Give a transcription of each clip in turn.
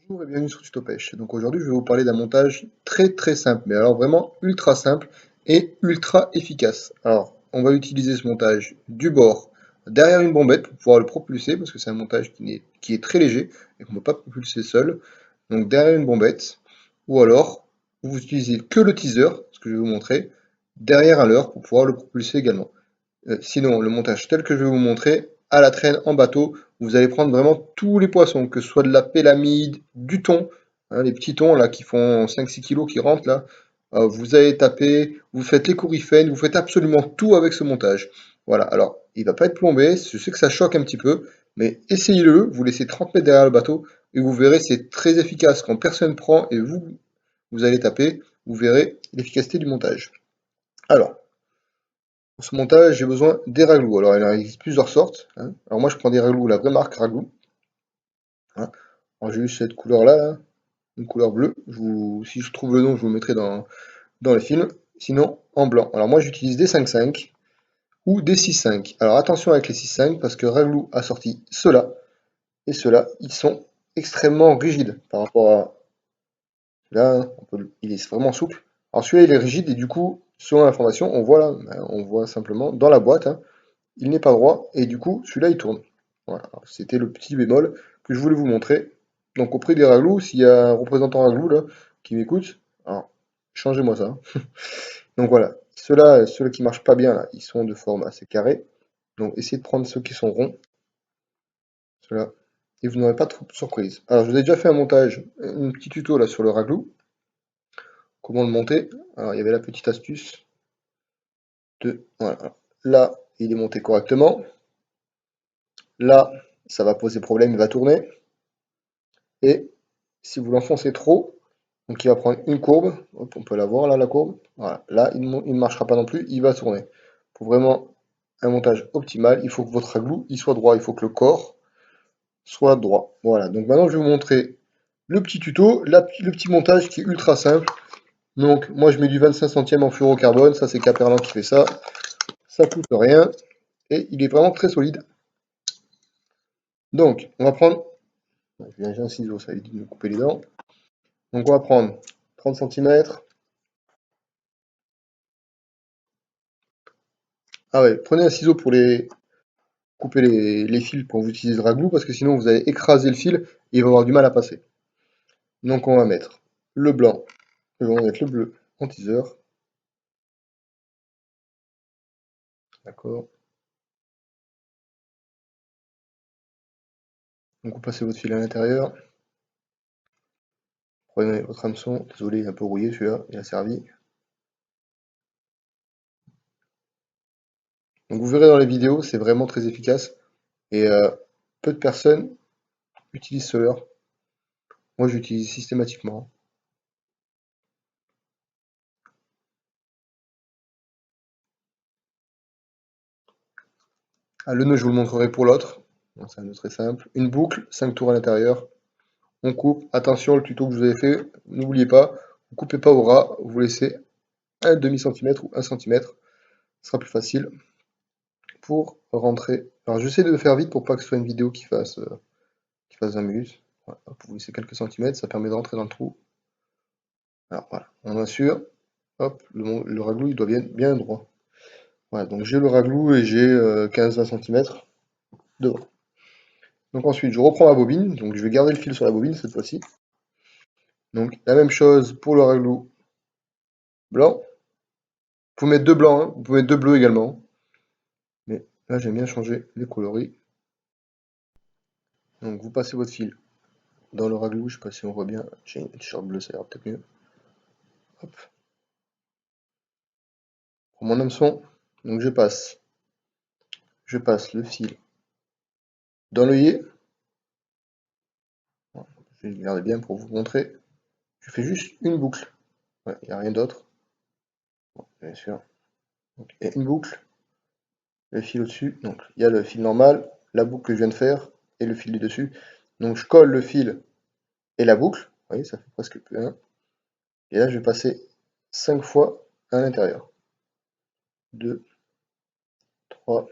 Bonjour et bienvenue sur Tutopêche. Donc aujourd'hui je vais vous parler d'un montage très simple, mais alors vraiment ultra simple et ultra efficace. Alors on va utiliser ce montage du bord derrière une bombette pour pouvoir le propulser parce que c'est un montage qui est très léger et qu'on ne peut pas propulser seul. Donc derrière une bombette, ou alors vous utilisez que le teaser, ce que je vais vous montrer, derrière un leurre pour pouvoir le propulser également. Sinon, le montage tel que je vais vous montrer, à la traîne, en bateau, vous allez prendre vraiment tous les poissons, que ce soit de la pélamide, du thon, hein, les petits thons là qui font 5-6 kilos qui rentrent là, vous allez taper, vous faites les coryphènes, vous faites absolument tout avec ce montage. Voilà, alors il va pas être plombé, je sais que ça choque un petit peu, mais essayez-le, vous laissez 30 mètres derrière le bateau et vous verrez c'est très efficace quand personne prend et vous allez taper, vous verrez l'efficacité du montage. Alors, pour ce montage, j'ai besoin des raglous. Alors, il en existe plusieurs sortes, hein. Alors, moi, je prends des raglous, la vraie marque Raglou, hein. Alors, j'ai eu cette couleur-là, là, une couleur bleue. Si je trouve le nom, je vous le mettrai dans les films. Sinon, en blanc. Alors, moi, j'utilise des 5,5 ou des 6,5. Alors, attention avec les 6,5 parce que Raglou a sorti ceux-là. Et ceux-là, ils sont extrêmement rigides par rapport à là. Il est vraiment souple. Alors, celui-là, il est rigide et du coup, selon l'information, on voit là, on voit simplement dans la boîte, hein, il n'est pas droit, et du coup, celui-là, il tourne. Voilà, c'était le petit bémol que je voulais vous montrer. Donc, auprès des raglous, s'il y a un représentant raglou là, qui m'écoute, alors, changez-moi ça, hein. Donc voilà, ceux-là qui marchent pas bien, là, ils sont de forme assez carrée. Donc, essayez de prendre ceux qui sont ronds, ceux-là, et vous n'aurez pas trop de surprise. Alors, je vous ai déjà fait un montage, un petit tuto là sur le raglou, comment le monter. Alors, il y avait la petite astuce voilà, là, il est monté correctement. Là, ça va poser problème, il va tourner. Et si vous l'enfoncez trop, donc il va prendre une courbe, hop, on peut la voir là, la courbe. Voilà. Là, il ne marchera pas non plus, il va tourner. Pour vraiment un montage optimal, il faut que votre raglou il soit droit, il faut que le corps soit droit. Voilà, donc maintenant je vais vous montrer le petit tuto, le petit montage qui est ultra simple. Donc moi je mets du 25 centièmes en fluorocarbone, ça c'est Caperlan qui fait ça coûte rien et il est vraiment très solide. Donc on va prendre, j'ai un ciseau, ça évite de me couper les dents. Donc on va prendre 30 centimètres. Ah ouais, prenez un ciseau pour couper les fils quand vous utilisez le raglou, parce que sinon vous allez écraser le fil et il va avoir du mal à passer. Donc on va mettre le blanc, on va mettre le bleu en teaser, d'accord. Donc vous passez votre fil à l'intérieur, prenez votre hameçon, désolé, il est un peu rouillé celui-là, il a servi. Donc vous verrez dans les vidéos, c'est vraiment très efficace et peu de personnes utilisent ce leurre. Moi j'utilise systématiquement. Ah, le nœud je vous le montrerai pour l'autre, c'est un nœud très simple. Une boucle, 5 tours à l'intérieur. On coupe. Attention, le tuto que je vous avais fait, n'oubliez pas, vous coupez pas au ras, vous laissez un demi-centimètre ou 1 centimètre. Ce sera plus facile pour rentrer. Alors j'essaie de le faire vite pour pas que ce soit une vidéo qui fasse 20 minutes. Voilà, vous laissez quelques centimètres, ça permet de rentrer dans le trou. Alors voilà, on assure. Hop, le raglou il doit bien droit. Voilà, donc j'ai le raglou et j'ai 15-20 centimètres devant. Donc ensuite je reprends ma bobine, donc je vais garder le fil sur la bobine cette fois-ci. Donc la même chose pour le raglou blanc. Vous pouvez mettre deux blancs, hein, vous pouvez mettre deux bleus également. Mais là, j'aime bien changer les coloris. Donc, vous passez votre fil dans le raglou. Je sais pas si on voit bien. J'ai une t-shirt bleu, ça ira peut-être mieux. Hop. Pour mon hameçon, donc je passe le fil dans l'œillet. Voilà, je vais le garder bien pour vous montrer. Je fais juste une boucle. Il n'y a rien d'autre. Bon, bien sûr. Donc, il y a une boucle, le fil au-dessus. Donc, il y a le fil normal, la boucle que je viens de faire et le fil du dessus. Donc, je colle le fil et la boucle. Vous voyez, ça fait presque plus un. Et là, je vais passer 5 fois à l'intérieur. 2, 3,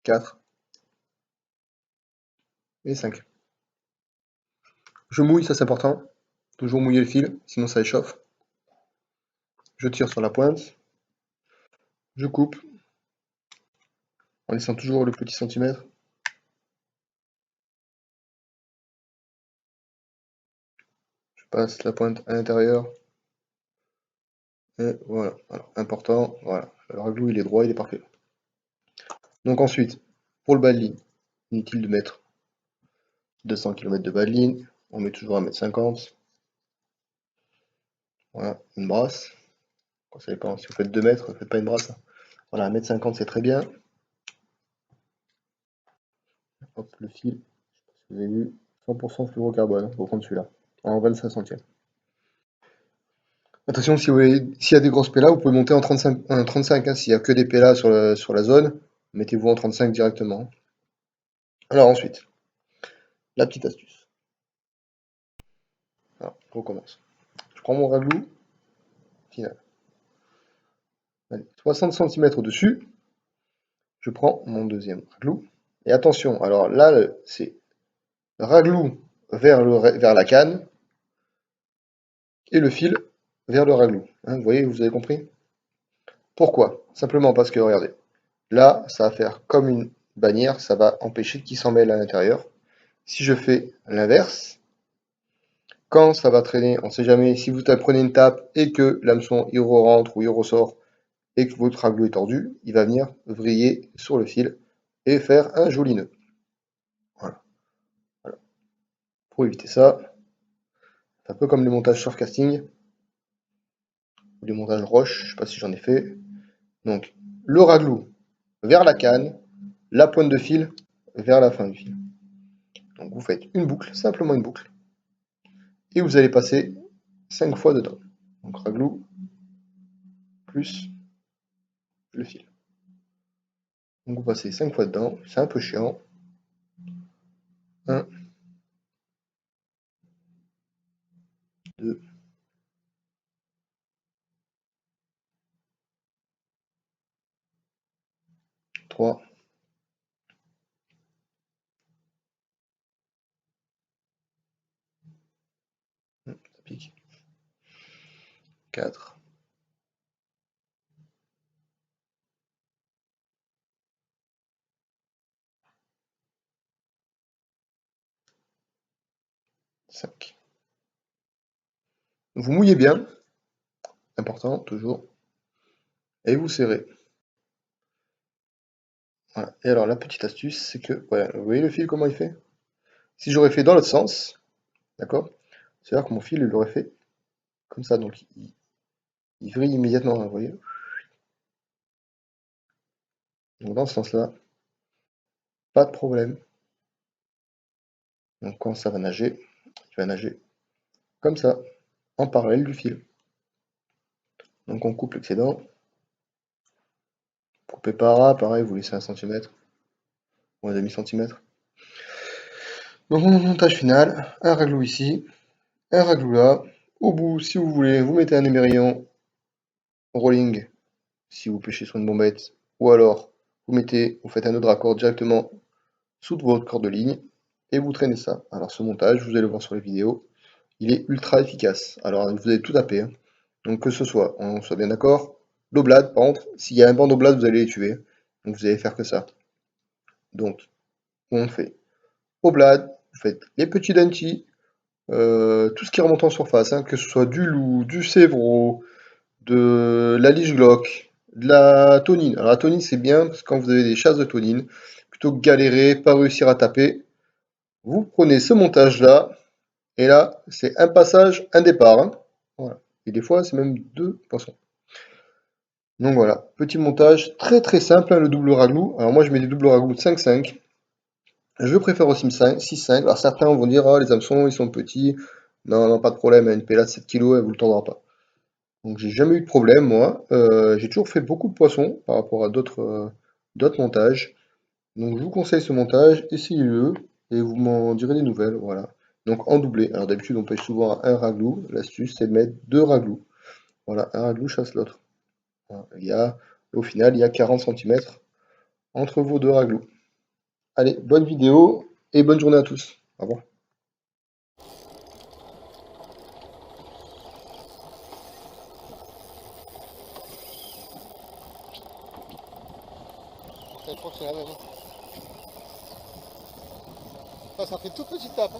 4 et 5. Je mouille, ça c'est important. Toujours mouiller le fil, sinon ça échauffe. Je tire sur la pointe. Je coupe, en laissant toujours le petit centimètre. Je passe la pointe à l'intérieur. Et voilà. Alors, important, voilà. Le raglou, il est droit, il est parfait. Donc ensuite, pour le bas de ligne, inutile de mettre 200 km de bas de ligne. On met toujours 1,50 m. Voilà, une brasse. Ça dépend, si vous faites 2 mètres, ne faites pas une brasse. Voilà, 1,50 m c'est très bien. Hop, le fil, je sais pas si vous avez vu, 100% fluorocarbone, il faut prendre celui-là, en 25 centièmes. Attention, s'il y a des grosses pélas, vous pouvez monter en 35, hein. S'il n'y a que des pélas sur la zone, mettez-vous en 35 directement. Alors ensuite, la petite astuce. Alors, je recommence. Je prends mon raglou final. Allez, 60 cm au-dessus, je prends mon deuxième raglou. Et attention, alors là, c'est raglou vers la canne et le fil vers le raglou. Hein, vous voyez, vous avez compris? Pourquoi? Simplement parce que, regardez, là, ça va faire comme une bannière, ça va empêcher qu'il s'en mêle à l'intérieur. Si je fais l'inverse, quand ça va traîner, on ne sait jamais, si vous prenez une tape et que l'hameçon il rentre ou il ressort et que votre raglou est tordu, il va venir vriller sur le fil et faire un joli nœud. Voilà. Voilà. Pour éviter ça, c'est un peu comme les montages surfcasting ou les montages roche, je ne sais pas si j'en ai fait. Donc, le raglou vers la canne, la pointe de fil vers la fin du fil. Donc vous faites une boucle, simplement une boucle, et vous allez passer 5 fois dedans. Donc raglou plus le fil. Donc vous passez 5 fois dedans, c'est un peu chiant. 1, 2, 3, ça pique, 4, 5. Vous mouillez bien, important toujours, et vous serrez. Voilà. Et alors la petite astuce, c'est que, voilà, vous voyez le fil comment il fait? Si j'aurais fait dans l'autre sens, d'accord? C'est-à-dire que mon fil, il aurait fait comme ça, donc il vrille immédiatement, hein, vous voyez? Donc dans ce sens-là, pas de problème. Donc quand ça va nager, il va nager comme ça, en parallèle du fil. Donc on coupe l'excédent. Coupez pas ras, pareil, vous laissez 1 cm ou un demi-centimètre. Donc mon montage final, un raglou ici, un raglou là. Au bout, si vous voulez, vous mettez un émerillon rolling si vous pêchez sur une bombette, ou alors vous faites un nœud de raccord directement sous votre corde de ligne et vous traînez ça. Alors ce montage, vous allez le voir sur les vidéos, il est ultra efficace. Alors vous avez tout tapé, hein. Donc que ce soit, on soit bien d'accord, l'oblade par contre, s'il y a un banc d'oblade, vous allez les tuer. Donc vous allez faire que ça. Donc on fait oblade, vous faites les petits dentis, tout ce qui remonte en surface, hein, que ce soit du loup, du sévreau, de la lige glauque, de la tonine. Alors la tonine c'est bien parce que quand vous avez des chasses de tonine, plutôt que galérer, pas réussir à taper, vous prenez ce montage là, et là c'est un passage, un départ, hein. Voilà. Et des fois c'est même 2 poissons. Donc voilà, petit montage très très simple, hein, le double raglou. Alors moi je mets des doubles raglous de 5,5. Je préfère aussi 6,5. Alors certains vont dire, ah les hameçons ils sont petits. Non, non, pas de problème, une pella de 7 kg, elle vous le tendra pas. Donc j'ai jamais eu de problème moi. J'ai toujours fait beaucoup de poissons par rapport à d'autres montages. Donc je vous conseille ce montage, essayez-le et vous m'en direz des nouvelles. Voilà. Donc en doublé. Alors d'habitude on pêche souvent à un raglou. L'astuce c'est de mettre 2 raglous. Voilà, un raglou chasse l'autre. Voilà. Au final il y a 40 cm entre vos 2 raglous. Allez, bonne vidéo et bonne journée à tous. Au revoir. je crois que c'est la même. Ah, ça fait toute petite tape. Hein.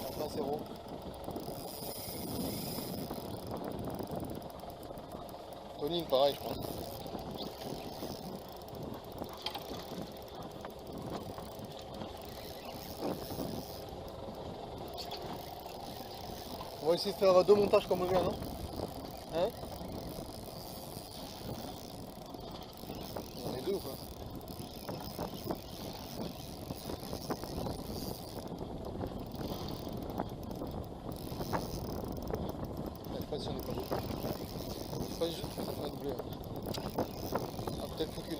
Enfin, c'est bon. Tonine, pareil, je pense. On va essayer de faire deux montages comme on vient, non? Hein? On en est deux ou quoi? Je sais pas si on est pas deux. Je sais pas juste que ça fait un doublé. Ah, peut-être qu'une.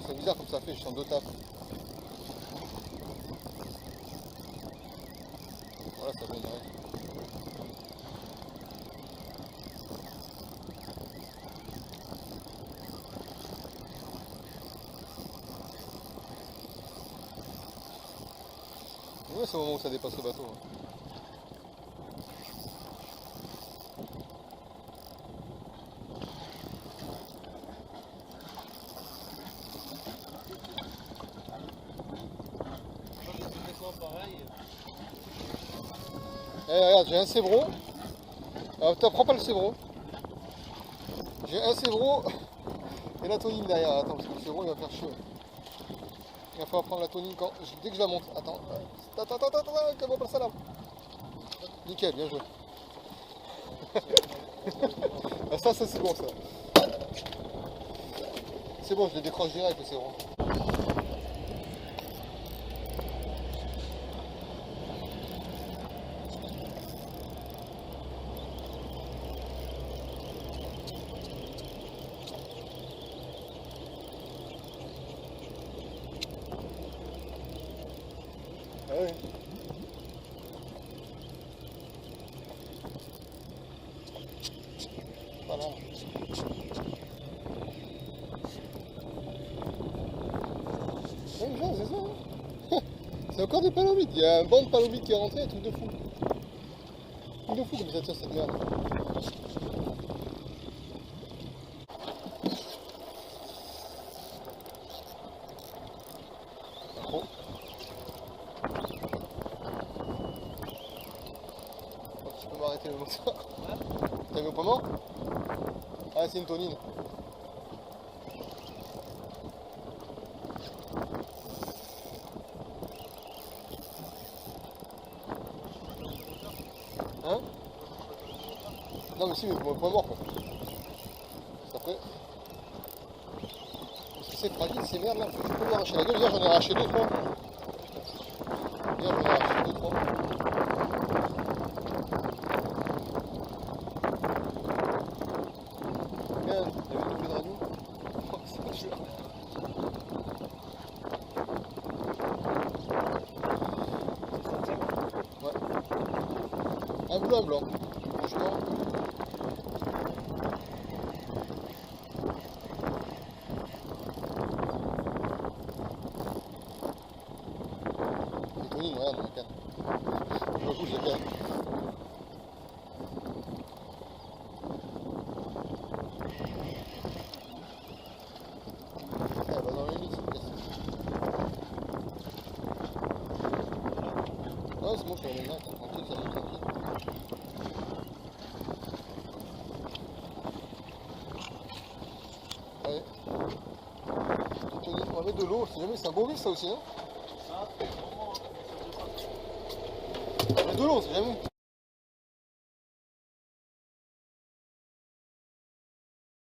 C'est bizarre comme ça fait, je suis en deux tapes. Voilà, ça vient direct. Ouais, c'est au moment où ça dépasse le bateau. Hein. Eh, regarde, j'ai un sévro. Alors, prends pas le sévro. J'ai un sévro et la tonine derrière. Attends, parce que le sévro il va faire chier. Il va falloir prendre la tonine dès que je la monte. Attends, comment on passe ça là? Nickel, bien joué. Ah, ça c'est bon ça. C'est bon, je le décroche direct le sévro. Ah oui. Voilà. Même genre, c'est ça. Hein. C'est encore des palomites. Il y a un banc de palomites qui est rentré, un truc de fou. Un truc de fou comme ça tire cette merde. Bon. Tu peux m'arrêter le moteur. T'as vu au point mort? Ah, c'est une tonine. Hein? Non mais si, mais au point mort quoi. Après... Parce que c'est fragile ces merdes là, je peux lui arracher la gueule. Hier j'en ai arraché 2-3. Hier j'en ai arraché 2-3. Regarde, il y avait une doublée de radio. Oh, c'est pas cher. Ouais. Un bleu, un blanc. Franchement. Les tonines, regarde dans la canne. Je me bouge la canne. Elle va dans les limites, cette pièce. Ouais, c'est bon, je suis à la main, tranquille, ça monte tranquille. Allez. On va mettre de l'eau, si jamais c'est un beau vis ça aussi, non? De l'eau, c'est jamais.